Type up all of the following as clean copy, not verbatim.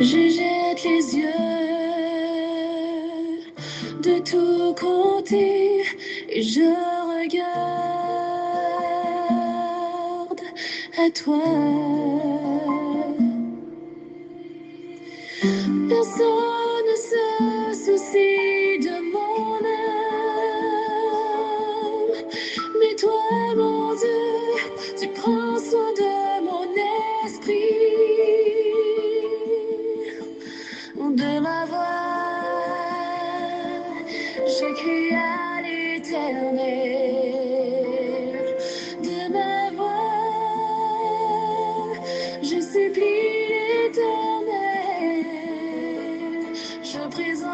Je jette les yeux de tous côtés et je regarde à toi. Personne ne se soucie de mon âme, mais toi, mon Dieu, tu prends soin de mon esprit, de ma voix. Je crie à l'Éternel, de ma voix. Je supplie l'Éternel. Je présente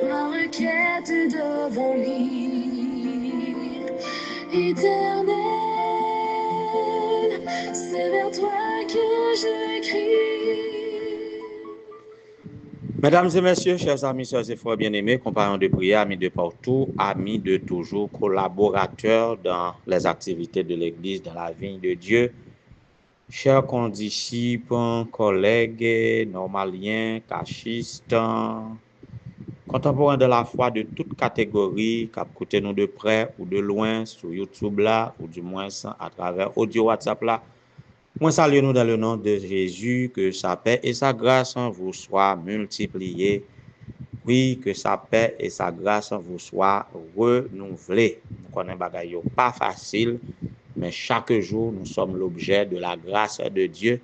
ma requête devant lui. Éternel, c'est vers toi que je crie. Mesdames et messieurs, chers amis, sœurs et frères bien-aimés, compagnons de prière, amis de partout, amis de toujours, collaborateurs dans les activités de l'Église, dans la vie de Dieu, chers condisciples, collègues, normaliens, cachistes, contemporains de la foi de toute catégorie, qui écoutent nous de près ou de loin sur YouTube là, ou du moins à travers audio WhatsApp là. Moi, salue nous dans le nom de Jésus, que sa paix et sa grâce vous soient multipliées. Oui, que sa paix et sa grâce vous soient renouvelées. Nous connaissons bagaille pas facile, mais chaque jour, nous sommes l'objet de la grâce de Dieu.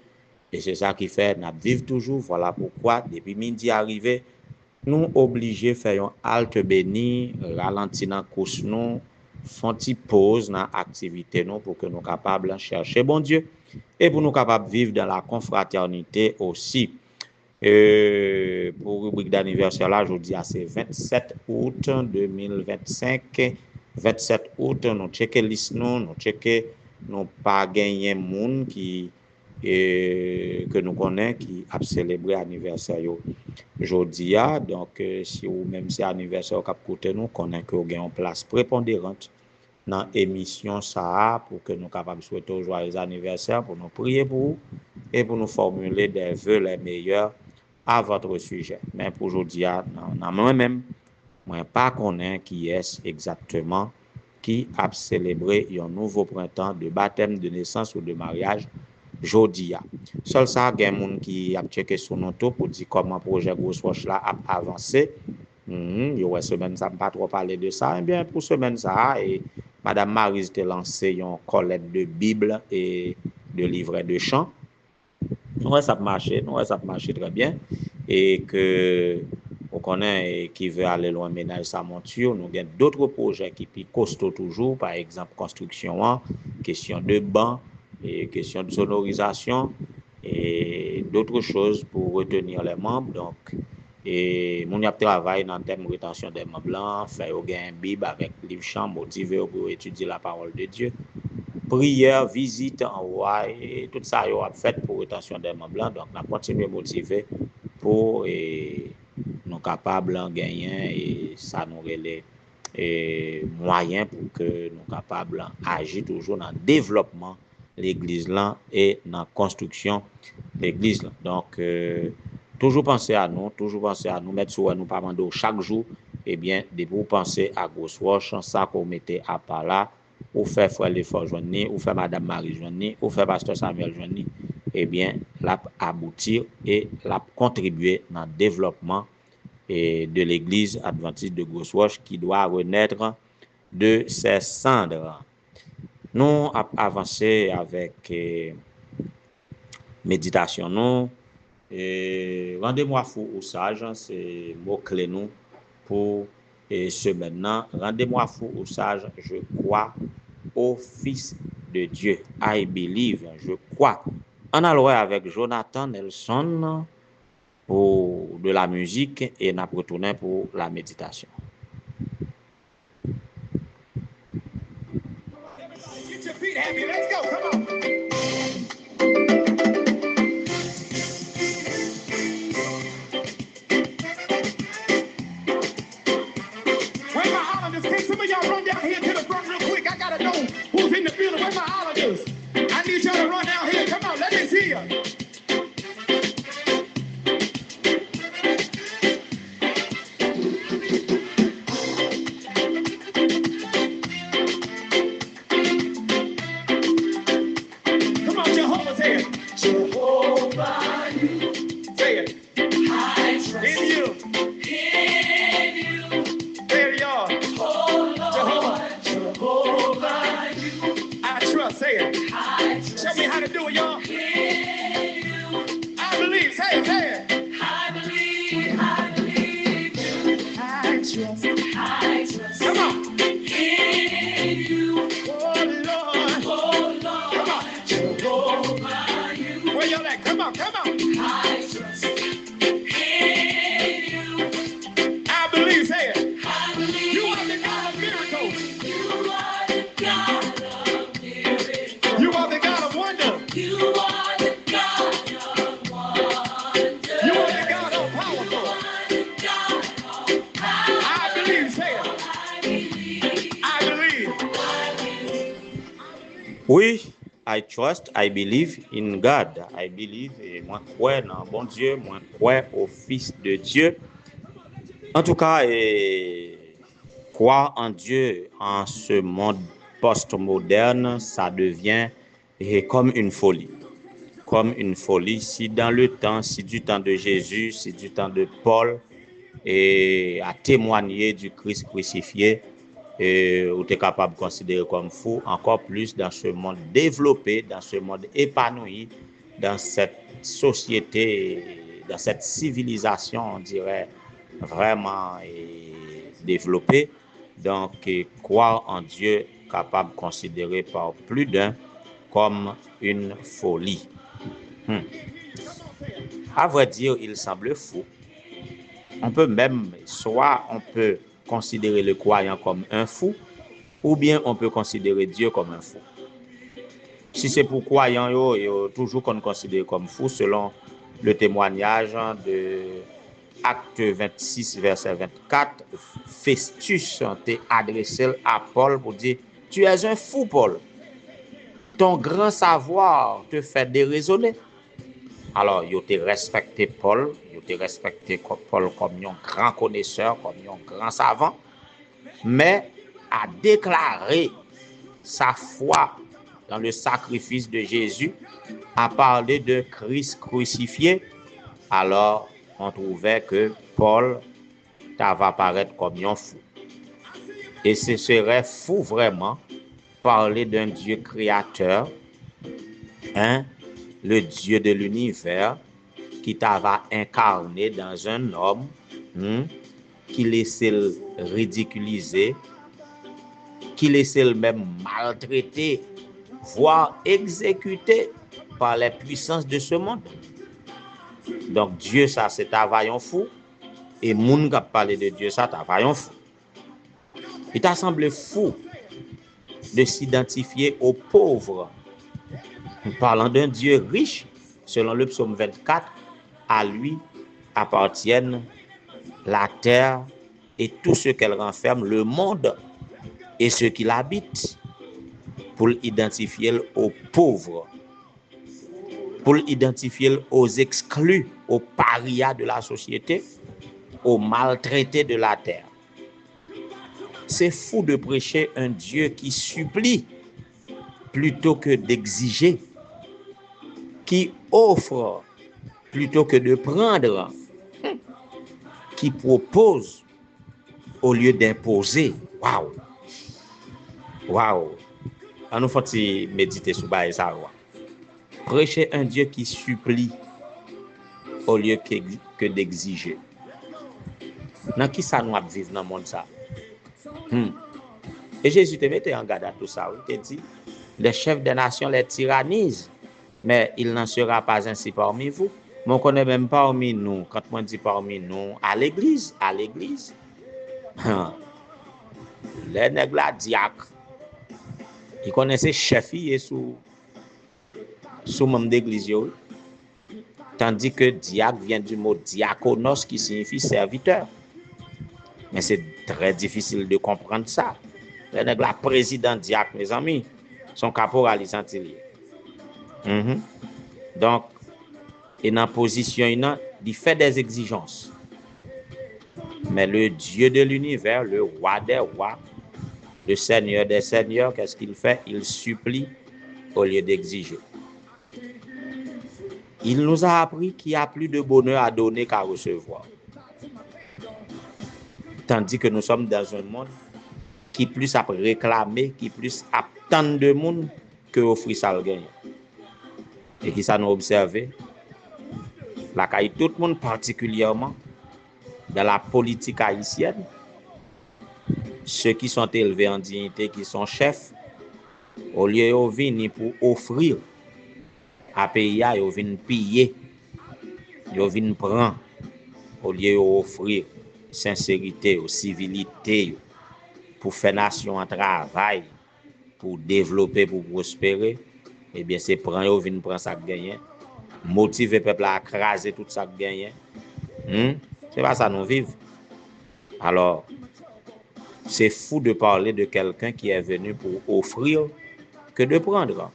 Et c'est ça qui fait nous vivons toujours. Voilà pourquoi, depuis midi arrivé, nous obligés faire une halte béni, ralentir dans course nous, font une pause dans l'activité nous pour que nous capables de chercher bon Dieu et pour nous capables de vivre dans la confraternité aussi. Pour rubrique d'anniversaire là, je dis c'est 27 août 2025. 27 août, nous checker liste nous checker nous pas gagné monde qui que nous connaissons qui a célébré anniversaire aujourd'hui. Donc si ou même c'est anniversaire cap côté nous connaît que gagne une place prépondérante dans émission ça pour que nous capables souhaiter un joyeux anniversaire, pour nous prier pour vous et pour nous formuler des vœux les meilleurs à votre sujet. Mais pour aujourd'hui, moi-même, moi pas connais qui est exactement qui a célébré un nouveau printemps de baptême, de naissance ou de mariage aujourd'hui. Seul ça, il y a des gens qui a checké sur notre pour dire comment le projet Grosse là a avancé. Semaine ça pas trop parler de ça. Eh bien, pour semaine ça, et Madame Maryse a lancé une collecte de Bible et de livrets de chants. Ça marche très bien. Et que on connaît qui veut aller loin ménage sa monture, nous avons d'autres projets qui sont costauds toujours, par exemple construction, question de banc, et question de sonorisation et d'autres choses pour retenir les membres. Donc, et mon travail dans le thème de rétention des membres blancs, faire un Bible avec livre chant motivé pour étudier la parole de Dieu. Prière, visite en roi, et tout ça a fait pour rétention des membres blancs. Donc, on a continué à motiver pour nous capables de gagner et ça nous relève moyens pour que nous capables d'agir toujours dans le développement de l'église là et dans la construction de l'église là. Donc, toujours penser à nous, mettre sur nous pas demander chaque jour, eh bien, de vous penser à Grosse Roche, ça qu'on mettait à part là, ou faire frère l'effort joindre, ou faire Madame Marie joindre, ou faire Pasteur Samuel joindre, eh bien, l'a aboutir et l'a contribuer dans le développement de l'église adventiste de Grosse Roche qui doit renaître de ses cendres. Nous avons avancé avec méditation. Nous, rendez-moi fou ou sage, c'est mot clé nous pour ce maintenant. Rendez-moi fou ou sage, je crois au Fils de Dieu. I believe, je crois. On a loué avec Jonathan Nelson pour de la musique et on a retourné pour la méditation. Get your feet happy, let's go, come on. Where my Islanders? Can some of y'all run down here to the front real quick? I gotta know who's in the building. Where my Islanders? I need y'all to run down here. Come on, let me see you. Say it. In you. There you are. Jehovah. I trust. Say it. Show me how to do it, y'all. I believe. Say it. Say it. I trust. Come on. Oh, Lord. Come on. Where y'all at? Come on. I believe. Say it. You are the God of miracles. You are the God of wonder. You are the God of powerful. I believe. Say it. I believe. Oui, I trust, I believe in God. I believe, et moi crois dans bon Dieu, moi crois au Fils de Dieu. En tout cas, croire en Dieu en ce monde postmoderne, ça devient comme une folie. Comme une folie. Si dans le temps, si du temps de Jésus, si du temps de Paul, et à témoigner du Christ crucifié, ou tu es capable de considérer comme fou, encore plus dans ce monde développé, dans ce monde épanoui, dans cette société, dans cette civilisation, on dirait, vraiment développée. Donc, croire en Dieu, capable de considérer par plus d'un comme une folie. À vrai dire, il semble fou. On peut même, soit on peut considérer le croyant comme un fou, ou bien on peut considérer Dieu comme un fou. Si c'est pour croyant, toujours qu'on considère comme fou, selon le témoignage de Acte 26, verset 24, Festus t'a adressé à Paul pour dire, tu es un fou, Paul. Ton grand savoir te fait déraisonner. Alors, il te respecté Paul, il te respecté Paul comme un grand connaisseur, comme un grand savant, mais a déclaré sa foi dans le sacrifice de Jésus, a parlé de Christ crucifié. Alors, on trouvait que Paul va apparaître comme un fou. Et ce serait fou vraiment parler d'un Dieu créateur, le Dieu de l'univers, qui t'ava incarné dans un homme, qui laissait le ridiculiser, qui laissait le même maltraiter, voire exécuter par les puissances de ce monde. Donc Dieu, ça, c'est un vaillant fou, et moun qui a parlé de Dieu, ça, c'est un vaillant fou. Il t'a semblé fou de s'identifier aux pauvres, parlant d'un Dieu riche, selon le psaume 24, à lui appartiennent la terre et tout ce qu'elle renferme, le monde et ceux qui l'habitent, pour l'identifier aux pauvres, pour l'identifier aux exclus, aux parias de la société, aux maltraités de la terre. C'est fou de prêcher un Dieu qui supplie plutôt que d'exiger, qui offre plutôt que de prendre, qui propose au lieu d'imposer. Waouh! Waouh! On nous faut méditer sur ça. Prêcher un Dieu qui supplie au lieu que d'exiger. Dans qui ça nous vivre dans le monde ça? Et Jésus te mettait en garde à tout ça. Il te dit, les chefs des nations les tyrannisent, mais il n'en sera pas ainsi parmi vous. Mais on connaît même parmi nous, quand on dit parmi nous, à l'église, les nègres là, diacres, ils connaissaient chef sous même d'église, tandis que diacre vient du mot diakonos qui signifie serviteur. Mais c'est très difficile de comprendre ça. Les nègres là, président diacre, mes amis, son caporal, ils sont Donc, et dans la position, il fait des exigences. Mais le Dieu de l'univers, le roi des rois, le Seigneur des seigneurs, qu'est-ce qu'il fait? Il supplie au lieu d'exiger. Il nous a appris qu'il y a plus de bonheur à donner qu'à recevoir. Tandis que nous sommes dans un monde qui plus a réclamé, qui plus a tant de monde que offrir ça le gagne. Et qui ça nous observé, la caille tout le monde particulièrement dans la politique haïtienne, ceux qui sont élevés en dignité, qui sont chefs, au lieu de venir pour offrir à pays, ils viennent piller, ils viennent prendre, au lieu d'offrir sincérité, civilité, pour faire nation en travail, pour développer, pour prospérer, eh bien c'est prendre, ils viennent prendre ça gagner, motiver le peuple à écraser tout ça gagner. C'est pas ça nous vivons. Alors, c'est fou de parler de quelqu'un qui est venu pour offrir que de prendre.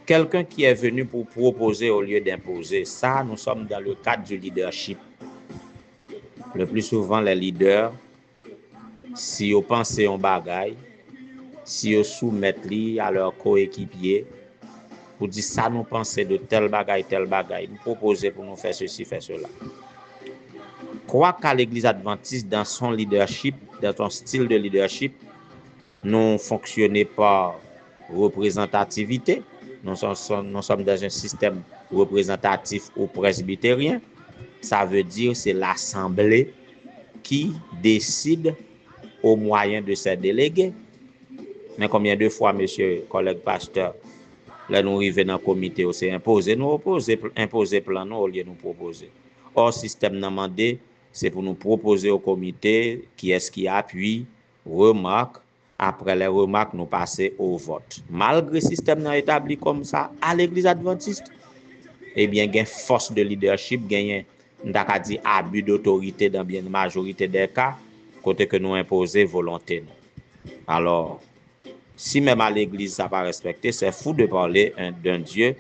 Quelqu'un qui est venu pour proposer au lieu d'imposer. Ça, nous sommes dans le cadre du leadership. Le plus souvent, les leaders, si ils pensent en bagaille, si ils soumettent à leurs coéquipiers, pour dire ça, nous pensons de tel bagaille, nous proposer pour nous faire ceci, faire cela. Crois qu'à l'Église adventiste, dans son leadership, dans son style de leadership, nous fonctionnons par représentativité. Nous sommes dans un système représentatif ou presbytérien. Ça veut dire c'est l'Assemblée qui décide au moyen de ses délégués. Mais combien de fois, monsieur, collègue pasteur, là nous arrivons dans le comité, c'est imposer, nous imposer plan au lieu de nous proposer. Or, système demandé, c'est pour nous proposer au comité qui est-ce qui appuie, remarque. Après les remarques, nous passer au vote. Malgré le système établi comme ça à l'Église adventiste, eh bien, il y a une force de leadership, il y a un abus d'autorité dans bien la majorité des cas, côté que nous imposer volonté. Alors, si même à l'Église ça pas respecté, c'est fou de parler d'un Dieu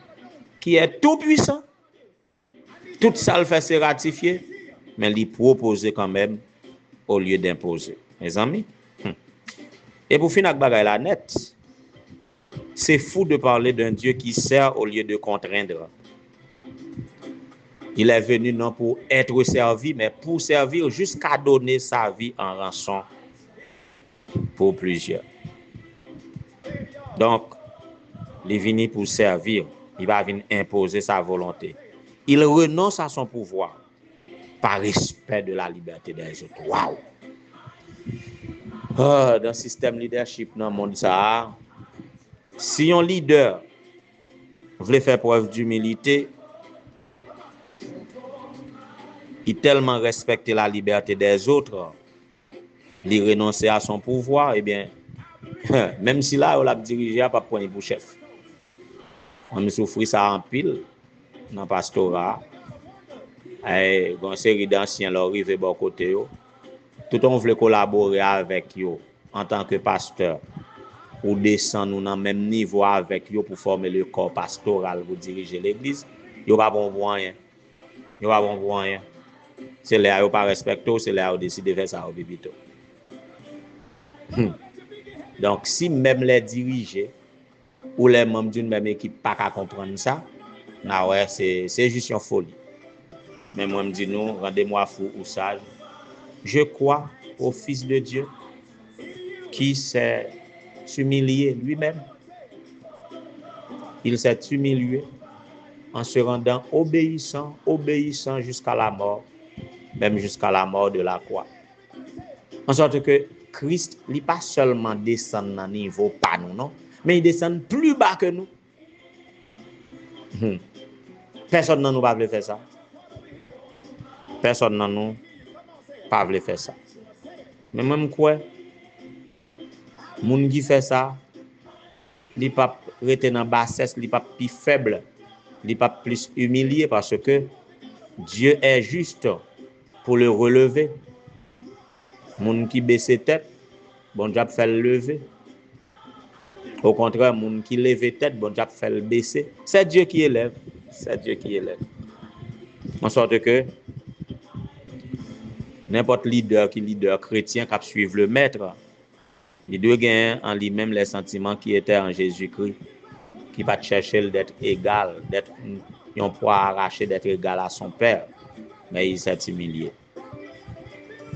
qui est tout puissant. Tout ça le fait se ratifier, mais il propose quand même au lieu d'imposer. Mes amis. Et pour finir avec bagaille la net, c'est fou de parler d'un Dieu qui sert au lieu de contraindre. Il est venu non pour être servi, mais pour servir jusqu'à donner sa vie en rançon pour plusieurs. Donc, il est venu pour servir, il va venir imposer sa volonté. Il renonce à son pouvoir par respect de la liberté des autres. Waouh! Dans le système leadership dans le monde, ça, si un leader veut faire preuve d'humilité, il tellement respecte la liberté des autres, il renonce à son pouvoir, eh bien, même si là, on l'a dirigé, pas prendre pour chef. On me souffre ça en pile dans le pastorat. Et une série d'anciens leur arrivent bon côté. Tout le monde veut collaborer avec eux en tant que pasteur ou descendre dans le même niveau avec eux pour former le corps pastoral pour diriger l'église. Ils ne pas bon pour rien. Ils pas bon pour rien. C'est là où pas respecté, c'est là où décider de faire ça au bibito. Donc si même les dirigeants ou les membres d'une même équipe pas qu'à comprendre ça, nah ouais, c'est juste une folie. Mais moi me dis nous, rendez-moi fou ou sage. Je crois au Fils de Dieu qui s'est humilié lui-même. Il s'est humilié en se rendant obéissant jusqu'à la mort, même jusqu'à la mort de la croix. En sorte que Christ n'est pas seulement descend dans niveau pas nous, non, mais il descend plus bas que nous. Personne ne nous va faire ça. Personne ne nous pas faire ça. Mais même quoi, moun qui fait ça, il pas rester dans bassesse, il pas plus faible, il pas plus humilié parce que Dieu est juste pour le relever. Moun qui baisse tête, bon Dieu fait le lever. Au contraire, moun qui lève tête, bon Dieu fait le baisser. C'est Dieu qui élève, c'est Dieu qui élève. En sorte que n'importe leader chrétien qui suivre le maître, il doit gagner en lui-même les sentiments qui étaient en Jésus-Christ, qui va chercher d'être égal, d'être il pourra arracher d'être égal à son père, mais il s'est humilié.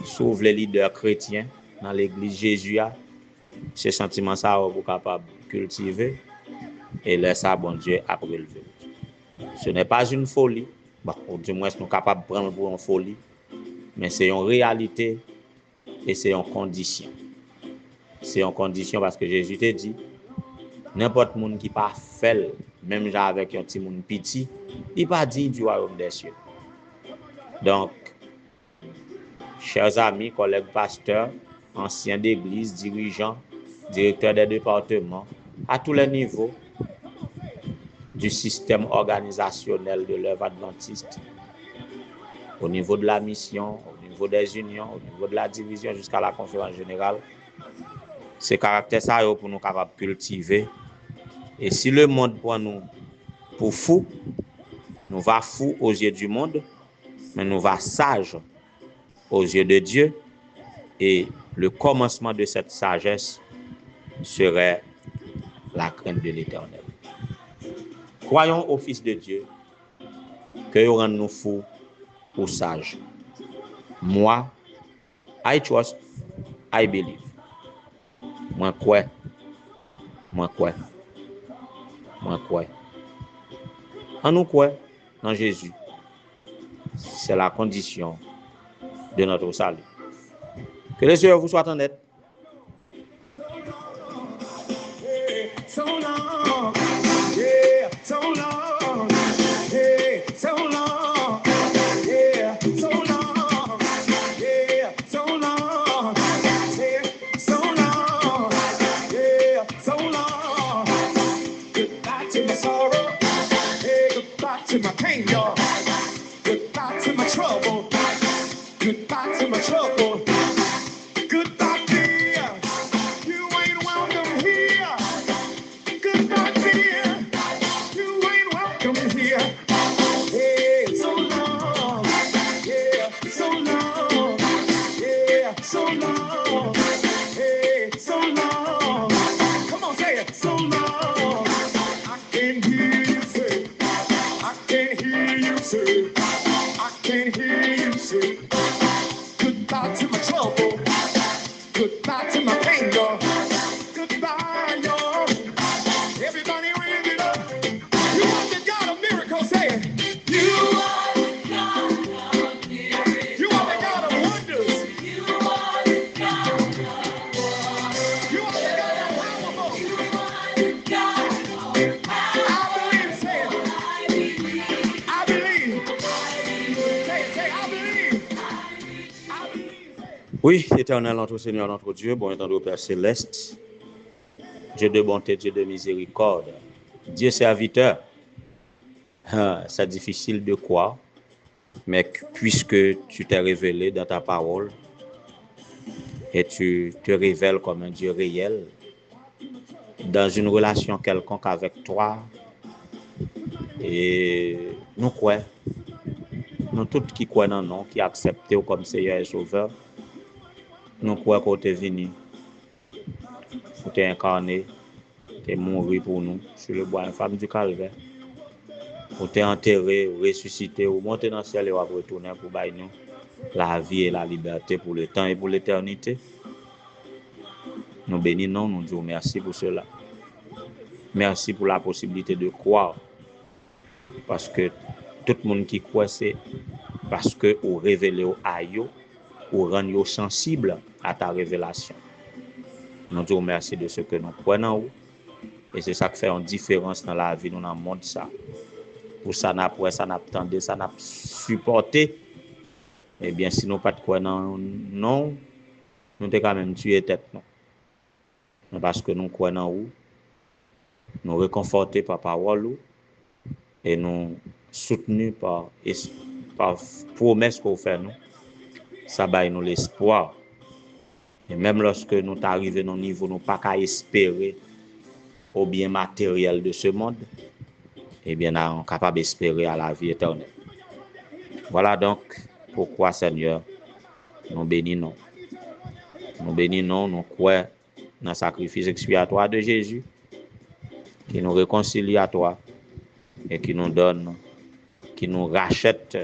Sauve les leaders chrétiens dans l'église Jésus, ce sentiment ça vous capable de cultiver et laisse ça bon Dieu à relever. Ce n'est pas une folie, bon, du moins nous sommes capables de prendre pour une folie, mais c'est une réalité et c'est une condition. C'est une condition parce que Jésus te dit, n'importe monde qui pas fait, même avec un petit monde petit, il pas dit du royaume des cieux. Donc, chers amis, collègues pasteurs, anciens d'église, dirigeants, directeurs des départements, à tous les niveaux du système organisationnel de l'œuvre adventiste, au niveau de la mission, au niveau des unions, au niveau de la division jusqu'à la conférence générale, ces caractères ça pour nous capables de cultiver. Et si le monde prend nous pour fous, nous va fous aux yeux du monde, mais nous va sages aux yeux de Dieu. Et le commencement de cette sagesse serait la crainte de l'Éternel. Croyons au Fils de Dieu que il rend nous fous ou sages. Moi, I trust, I believe. Moi quoi? En nous quoi? Dans Jésus. C'est la condition de notre salut. Que les Seigneur vous soient en aide. So long, yeah, so long, yeah, so long, yeah, so long, yeah, so long, yeah, so long, yeah, so long. Goodbye to my sorrow, hey, goodbye to my pain, y'all. Goodbye to my trouble, goodbye to my trouble. Goodbye, dear, you ain't welcome here. Goodbye, dear, you ain't welcome here. Hey, so long, yeah, so long, yeah, so long, hey, so long. Come on, say it, so long. I can't hear you say, I can't hear you say, I can't hear you say. Goodbye to my trouble, goodbye to my pain, y'all. Goodbye, y'all. Everybody raise it up. You want the God of miracles, say it. You are the God of miracles. You are the God of wonders. You are the God of wonders. You are the God of powerful. You are the God of power. I believe, say it. I believe. I believe. Say it, say, I believe. I believe. Oui, éternel notre Seigneur, notre Dieu, bon étendue au Père céleste, Dieu de bonté, Dieu de miséricorde, Dieu serviteur. C'est difficile de croire, mais puisque tu t'es révélé dans ta parole et tu te révèles comme un Dieu réel, dans une relation quelconque avec toi, et nous croyons, nous tous qui croyons en nous, qui acceptons comme Seigneur et Sauveur, nous croyons que tu es venu, que tu es incarné, tu es mort pour nous sur le bois infâme du calvaire. Ou t'es enterré, ou ressuscité, ou monté dans le ciel et ou retourner pour bailler nous la vie et la liberté pour le temps et pour l'éternité. Nous bénissons, nous disons merci pour cela. Merci pour la possibilité de croire. Parce que tout le monde qui croit, c'est parce que vous révélez à eux, ou rendre sensible à ta révélation. Nous disons merci de ce que nous croyons. Et c'est ça qui fait une différence dans la vie, nous dans le monde ça. Pour ça, nous ça n'attendait, ça n'a supporté. Eh bien, si nous pas de quoi non, nous t'es quand même tué tête non. Parce que nous croyons où, nous réconfortés par parole et nous soutenus par promesse qu'on fait nous. Ça baille nous l'espoir. Et même lorsque nous arrivons à un niveau, nous pas qu'à espérer au bien matériel de ce monde. Eh bien, nous sommes capables d'espérer à la vie éternelle. Voilà donc pourquoi, Seigneur, nous bénissons. Nous bénissons, nous croyons dans le sacrifice expiatoire de Jésus, qui nous réconcilie à toi et qui nous donne qui nous rachète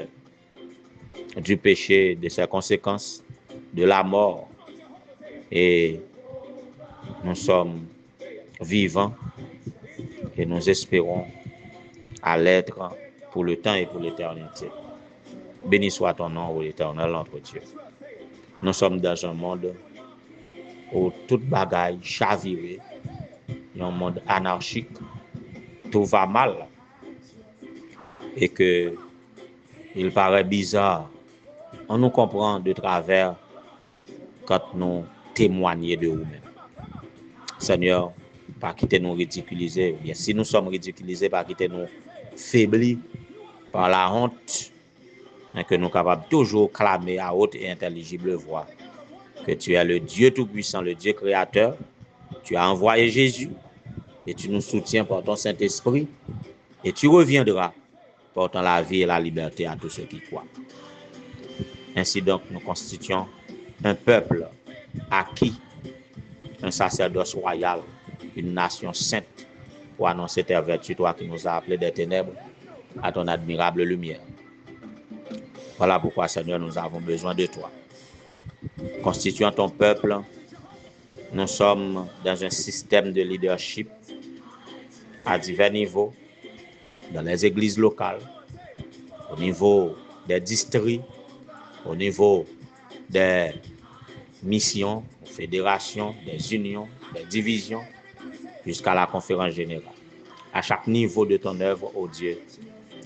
du péché, de ses conséquences, de la mort. Et nous sommes vivants et nous espérons à l'être pour le temps et pour l'éternité. Béni soit ton nom, ô l'Éternel, notre Dieu. Nous sommes dans un monde où toute bagaille chavirée, un monde anarchique, tout va mal. Et que il paraît bizarre, on nous comprend de travers quand nous témoignons de nous-mêmes. Seigneur, pas quitter nous ridiculiser. Bien, si nous sommes ridiculisés, pas quitter nous faiblis par la honte, mais que nous sommes capables toujours clamer à haute et intelligible voix que tu es le Dieu Tout-Puissant, le Dieu Créateur. Tu as envoyé Jésus et tu nous soutiens par ton Saint-Esprit et tu reviendras portant la vie et la liberté à tous ceux qui croient. Ainsi donc, nous constituons un peuple acquis, un sacerdoce royal, une nation sainte pour annoncer tes vertus, toi qui nous as appelés des ténèbres à ton admirable lumière. Voilà pourquoi, Seigneur, nous avons besoin de toi. Constituant ton peuple, nous sommes dans un système de leadership à divers niveaux, dans les églises locales, au niveau des districts, au niveau des missions, fédérations, des unions, des divisions, jusqu'à la conférence générale. À chaque niveau de ton œuvre, ô Dieu,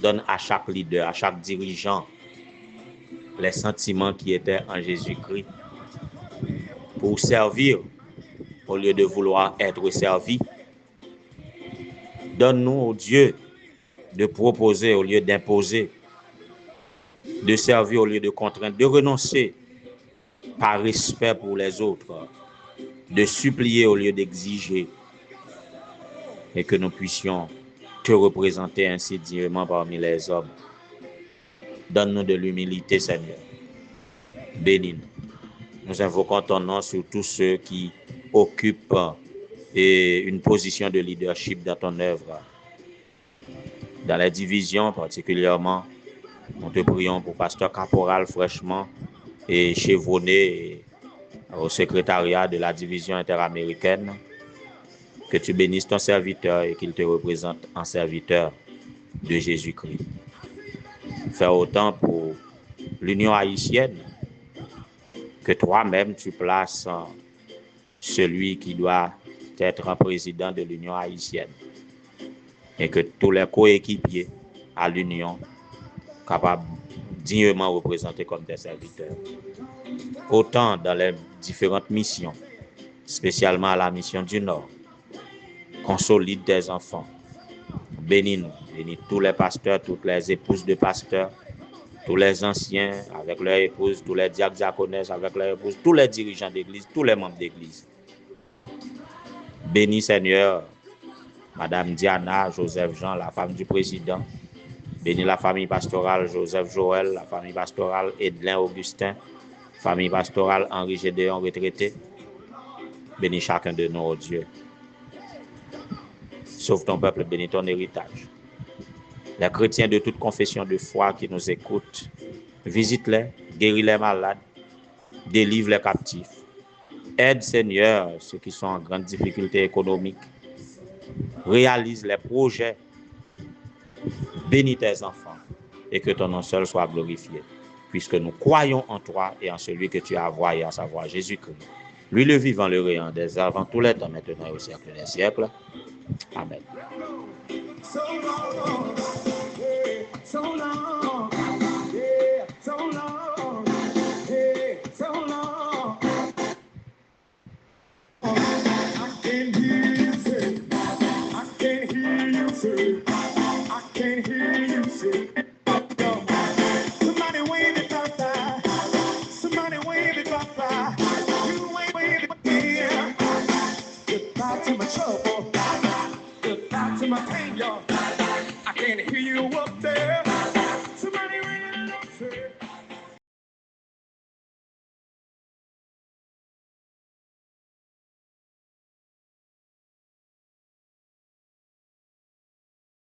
donne à chaque leader, à chaque dirigeant, les sentiments qui étaient en Jésus-Christ pour servir au lieu de vouloir être servi. Donne-nous, ô Dieu, de proposer au lieu d'imposer, de servir au lieu de contraindre, de renoncer par respect pour les autres, de supplier au lieu d'exiger, et que nous puissions te représenter ainsi dignement parmi les hommes. Donne-nous de l'humilité, Seigneur. Bénis-nous. Nous invoquons ton nom sur tous ceux qui occupent une position de leadership dans ton œuvre. Dans les divisions particulièrement, nous te prions pour Pasteur Caporal fraîchement et chevronné au secrétariat de la division interaméricaine. Que tu bénisses ton serviteur et qu'il te représente en serviteur de Jésus-Christ. Fais autant pour l'Union haïtienne, que toi-même tu places celui qui doit être un président de l'Union haïtienne et que tous les coéquipiers à l'Union capables dignement représentés comme des serviteurs. Autant dans les différentes missions, spécialement à la mission du Nord, consolide tes enfants. Bénis-nous, bénis tous les pasteurs, toutes les épouses de pasteurs, tous les anciens avec leurs épouses, tous les diacres, diaconesses avec leurs épouses, tous les dirigeants d'église, tous les membres d'église. Bénis, Seigneur, Madame Diana, Joseph Jean, la femme du président. Bénis la famille pastorale Joseph Joël, la famille pastorale Edlin Augustin, famille pastorale Henri Gédéon retraité. Bénis chacun de nous, oh Dieu. Sauve ton peuple, bénis ton héritage. Les chrétiens de toute confession de foi qui nous écoutent, visite-les, guéris les malades, délivre les captifs. Aide, Seigneur, ceux qui sont en grande difficulté économique. Réalise les projets. Bénis tes enfants et que ton nom seul soit glorifié, puisque nous croyons en toi et en celui que tu as envoyé, à savoir Jésus-Christ. Lui le vivant, le réant des avant tous les temps, maintenant et au siècle des siècles. Amen. So long, yeah, so long.